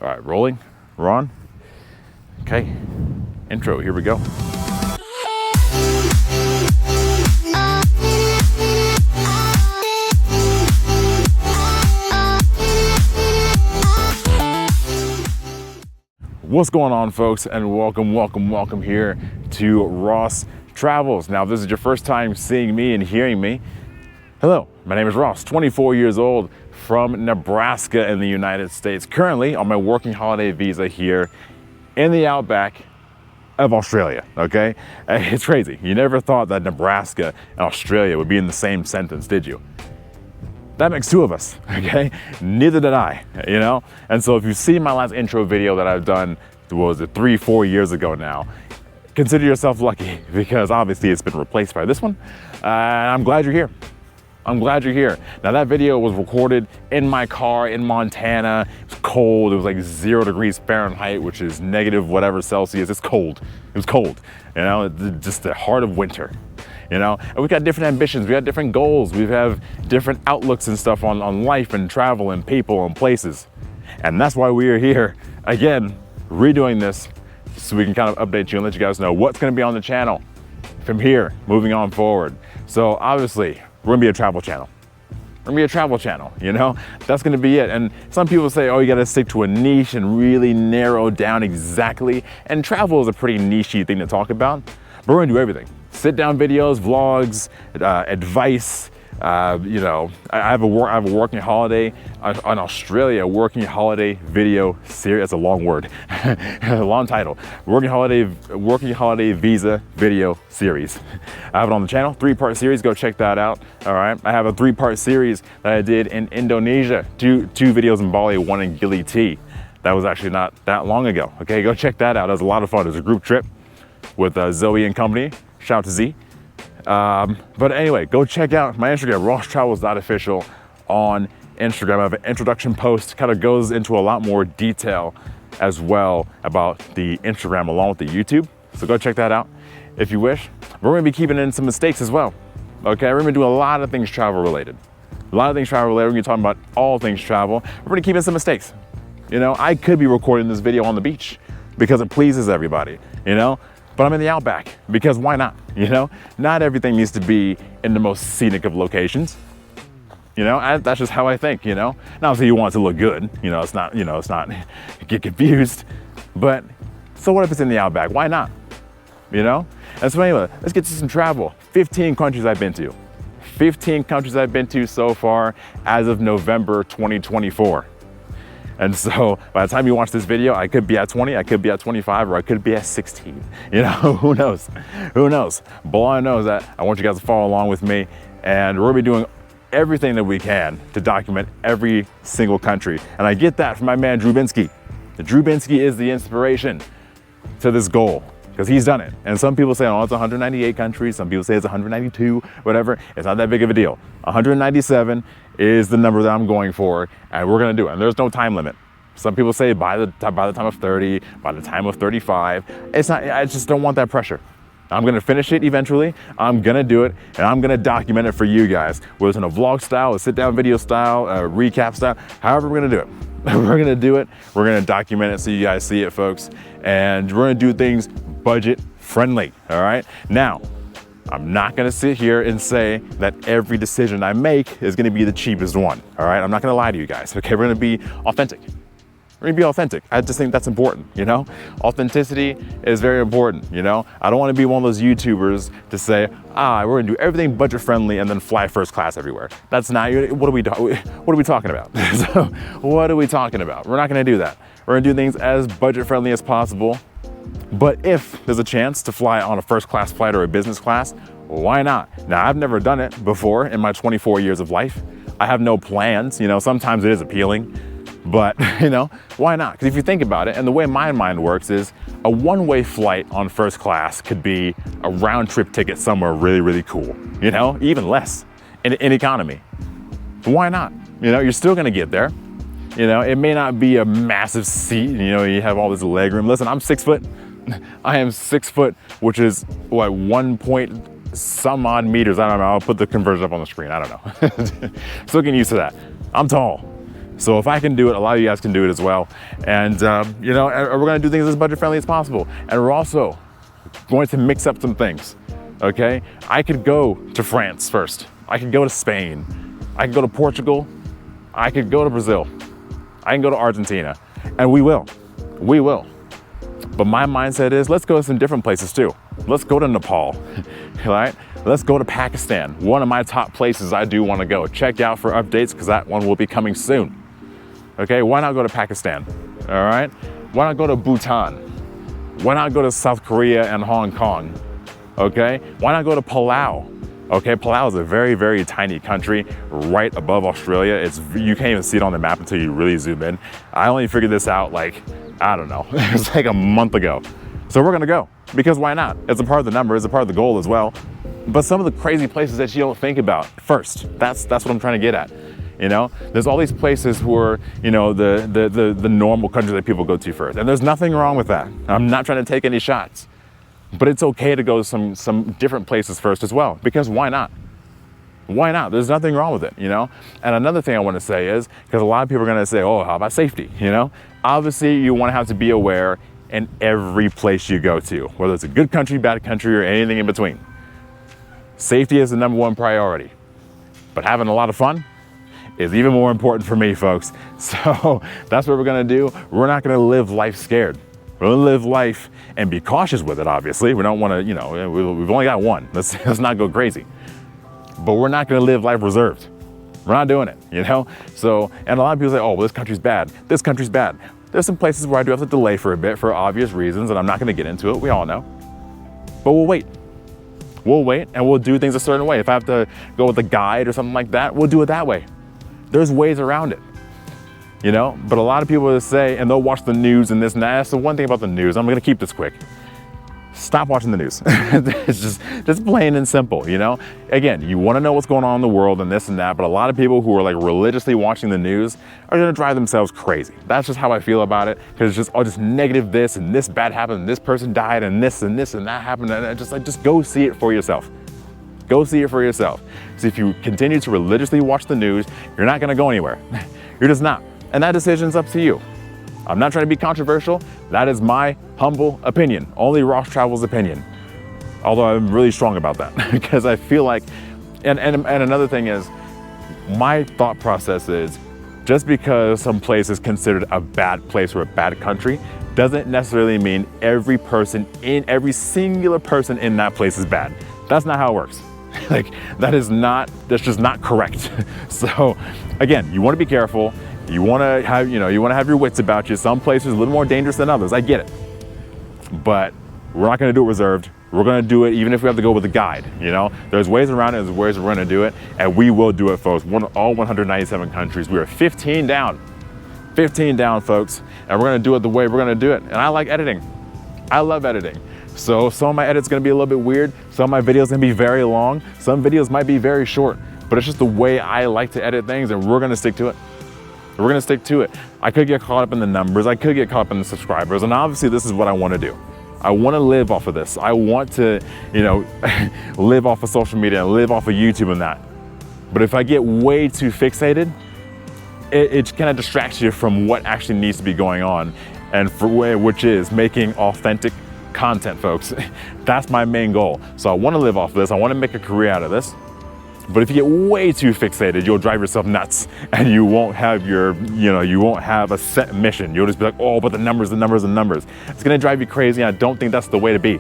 All right, rolling, we're on. Okay, intro, here we go. What's going on, folks, and welcome here to Ross Travels. Now, if this is your first time seeing me and hearing me, hello, my name is Ross, 24 years old, from Nebraska in the United States, currently on my working holiday visa here in the outback of Australia, okay? It's crazy. You never thought that Nebraska and Australia would be in the same sentence, did you? That makes two of us, okay? Neither did I, you know? And so if you've seen my last intro video that I've done, what was it, 3-4 years ago now, consider yourself lucky, because obviously it's been replaced by this one. And I'm glad you're here. I'm glad you're here. Now, that video was recorded in my car in Montana. It was cold. It was like 0 degrees Fahrenheit, which is negative whatever Celsius. It's cold. It was cold, you know, just the heart of winter, you know? And we've got different ambitions. We got different goals. We have different outlooks and stuff on life and travel and people and places. And that's why we are here, again, redoing this so we can kind of update you and let you guys know what's gonna be on the channel from here, moving on forward. So obviously, we're gonna be a travel channel. We're gonna be a travel channel, you know? That's gonna be it. And some people say, oh, you gotta stick to a niche and really narrow down exactly. And travel is a pretty niche-y thing to talk about, but we're gonna do everything. Sit down videos, vlogs, advice. You know, I have a working holiday on Australia, working holiday video series. That's a long word, long title. Working holiday visa video series. I have it on the channel, 3-part series. Go check that out. All right, I have a 3-part series that I did in Indonesia. Two videos in Bali, 1 in Gili T. That was actually not that long ago. Okay, go check that out. It was a lot of fun. It was a group trip with Zoe and company. Shout out to Z. But anyway, go check out my Instagram, rosstravels.official on Instagram. I have an introduction post, kind of goes into a lot more detail as well about the Instagram along with the YouTube. So go check that out if you wish. We're gonna be keeping in some mistakes as well. Okay, we're gonna do a lot of things travel related. A lot of things travel related. We're gonna be talking about all things travel. We're gonna keep in some mistakes. You know, I could be recording this video on the beach because it pleases everybody, you know? But I'm in the outback because why not? You know, not everything needs to be in the most scenic of locations. You know, that's just how I think, you know. Now, obviously you want it to look good, you know, it's not, get confused. But so what if it's in the outback? Why not? You know? And so anyway, let's get to some travel. 15 countries I've been to. 15 countries I've been to so far as of November 2024. And so by the time you watch this video, I could be at 20, I could be at 25, or I could be at 16. You know, who knows? Who knows? But all I know is that I want you guys to follow along with me, and we're gonna be doing everything that we can to document every single country. And I get that from my man, Drew Binsky. Drew Binsky is the inspiration to this goal, because he's done it. And some people say, oh, it's 198 countries. Some people say it's 192, whatever. It's not that big of a deal. 197 is the number that I'm going for, and we're gonna do it. And there's no time limit. Some people say by the time of 30, by the time of 35. It's not, I just don't want that pressure. I'm gonna finish it eventually. I'm gonna do it, and I'm gonna document it for you guys, whether it's in a vlog style, a sit down video style, a recap style, however we're gonna do it. We're gonna do it. We're gonna document it so you guys see it, folks. And we're gonna do things budget friendly, all right? Now, I'm not gonna sit here and say that every decision I make is gonna be the cheapest one, all right? I'm not gonna lie to you guys, okay? We're gonna be authentic. We're gonna be authentic. I just think that's important, you know? Authenticity is very important, you know? I don't wanna be one of those YouTubers to say, we're gonna do everything budget friendly and then fly first class everywhere. That's not, what are we talking about? So, what are we talking about? We're not gonna do that. We're gonna do things as budget friendly as possible. But if there's a chance to fly on a first class flight or a business class, why not? Now, I've never done it before in my 24 years of life. I have no plans, you know, sometimes it is appealing, but you know, why not? Because if you think about it, and the way my mind works is a one-way flight on first class could be a round trip ticket somewhere really, really cool, you know, even less in economy. But why not? You know, you're still gonna get there. You know, it may not be a massive seat, you know, you have all this leg room. Listen, I'm 6 foot. I am 6 foot, which is what, 1 point some odd meters. I don't know. I'll put the conversion up on the screen. I don't know. Still getting used to that. I'm tall. So if I can do it, a lot of you guys can do it as well. And you know, we're gonna do things as budget friendly as possible. And we're also going to mix up some things, okay? I could go to France first. I could go to Spain. I could go to Portugal. I could go to Brazil. I can go to Argentina, and we will. But my mindset is, let's go to some different places too. Let's go to Nepal, right? Let's go to Pakistan. One of my top places I do want to go. Check out for updates because that one will be coming soon. Okay, why not go to Pakistan? All right, why not go to Bhutan? Why not go to South Korea and Hong Kong? Okay, why not go to Palau? Okay, Palau is a very, very tiny country right above Australia. You can't even see it on the map until you really zoom in. I only figured this out like, I don't know, it was like a month ago. So we're gonna go, because why not? It's a part of the number, it's a part of the goal as well. But some of the crazy places that you don't think about first, that's what I'm trying to get at. You know, there's all these places where, you know, the normal countries that people go to first. And there's nothing wrong with that. I'm not trying to take any shots. But it's okay to go to some different places first as well, because why not? Why not? There's nothing wrong with it, you know? And another thing I want to say is, because a lot of people are going to say, oh, how about safety, you know? Obviously, you want to have to be aware in every place you go to, whether it's a good country, bad country, or anything in between. Safety is the #1 priority. But having a lot of fun is even more important for me, folks. So that's what we're going to do. We're not going to live life scared. We're gonna live life and be cautious with it, obviously. We don't wanna, you know, we've only got one. Let's not go crazy. But we're not gonna live life reserved. We're not doing it, you know? So, and a lot of people say, oh, well, this country's bad. This country's bad. There's some places where I do have to delay for a bit for obvious reasons, and I'm not gonna get into it, we all know. But we'll wait. We'll wait and we'll do things a certain way. If I have to go with a guide or something like that, we'll do it that way. There's ways around it. You know, but a lot of people will say, and they'll watch the news and this and that. That's the one thing about the news. I'm gonna keep this quick. Stop watching the news. It's just plain and simple, you know? Again, you wanna know what's going on in the world and this and that, but a lot of people who are like religiously watching the news are gonna drive themselves crazy. That's just how I feel about it, because it's just, oh, just negative this and this bad happened, and this person died and this and this and that happened, and just go see it for yourself. Go see it for yourself. So if you continue to religiously watch the news, you're not gonna go anywhere. You're just not. And that decision's up to you. I'm not trying to be controversial. That is my humble opinion. Only Ross Travel's opinion. Although I'm really strong about that because I feel like, and another thing is, my thought process is, just because some place is considered a bad place or a bad country, doesn't necessarily mean every singular person in that place is bad. That's not how it works. Like, that's just not correct. So again, you wanna be careful. You wanna have your wits about you. Some places are a little more dangerous than others, I get it. But we're not gonna do it reserved. We're gonna do it even if we have to go with a guide, you know? There's ways around it, there's ways we're gonna do it, and we will do it, folks. All 197 countries. We are 15 down. 15 down, folks. And we're gonna do it the way we're gonna do it. And I like editing. I love editing. So some of my edits gonna be a little bit weird. Some of my videos gonna be very long. Some videos might be very short. But it's just the way I like to edit things, and we're gonna stick to it. We're gonna stick to it. I could get caught up in the numbers. I could get caught up in the subscribers. And obviously this is what I wanna do. I wanna live off of this. I want to, you know, live off of social media and live off of YouTube and that. But if I get way too fixated, it kind of distracts you from what actually needs to be going on, and which is making authentic content, folks. That's my main goal. So I wanna live off of this. I wanna make a career out of this. But if you get way too fixated, you'll drive yourself nuts, and you won't have you won't have a set mission. You'll just be like, oh, but the numbers. It's gonna drive you crazy, and I don't think that's the way to be,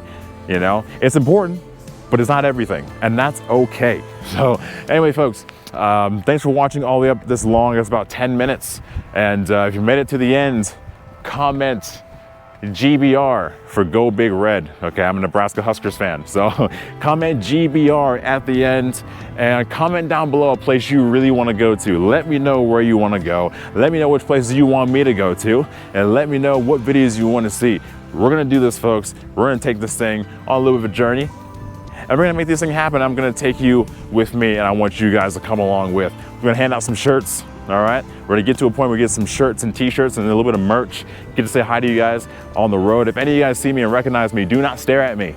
you know? It's important, but it's not everything, and that's okay. So anyway, folks, thanks for watching all the way up this long. It's about 10 minutes. And if you made it to the end, comment GBR for Go Big Red. Okay, I'm a Nebraska Huskers fan. So comment GBR at the end, and comment down below a place you really want to go to. Let me know where you want to go. Let me know which places you want me to go to, and let me know what videos you want to see. We're gonna do this, folks. We're gonna take this thing on a little bit of a journey, and we're gonna make this thing happen. I'm gonna take you with me, and I want you guys to come along with. We're gonna hand out some shirts. All right, we're gonna get to a point where we get some shirts and t-shirts and a little bit of merch. Get to say hi to you guys on the road. If any of you guys see me and recognize me, do not stare at me.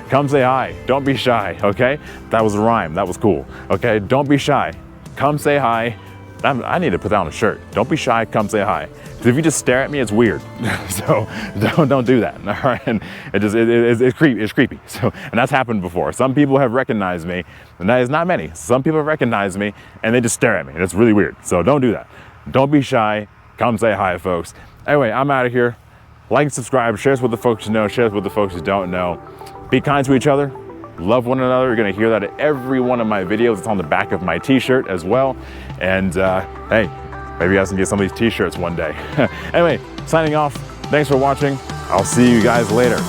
Come say hi, don't be shy, okay? That was a rhyme, that was cool. Okay, don't be shy. Come say hi, I need to put that on a shirt. Don't be shy, come say hi. Because if you just stare at me, it's weird. So don't do that, all right? And it's creepy. So, and that's happened before. Some people have recognized me, and that is not many. Some people have recognized me, and they just stare at me, and it's really weird. So don't do that. Don't be shy, come say hi, folks. Anyway, I'm out of here. Like and subscribe, share this with the folks you know, share this with the folks you don't know. Be kind to each other. Love one another. You're gonna hear that at every one of my videos. It's on the back of my t-shirt as well. And hey, maybe you guys can get some of these t-shirts one day. Anyway, signing off. Thanks for watching. I'll see you guys later.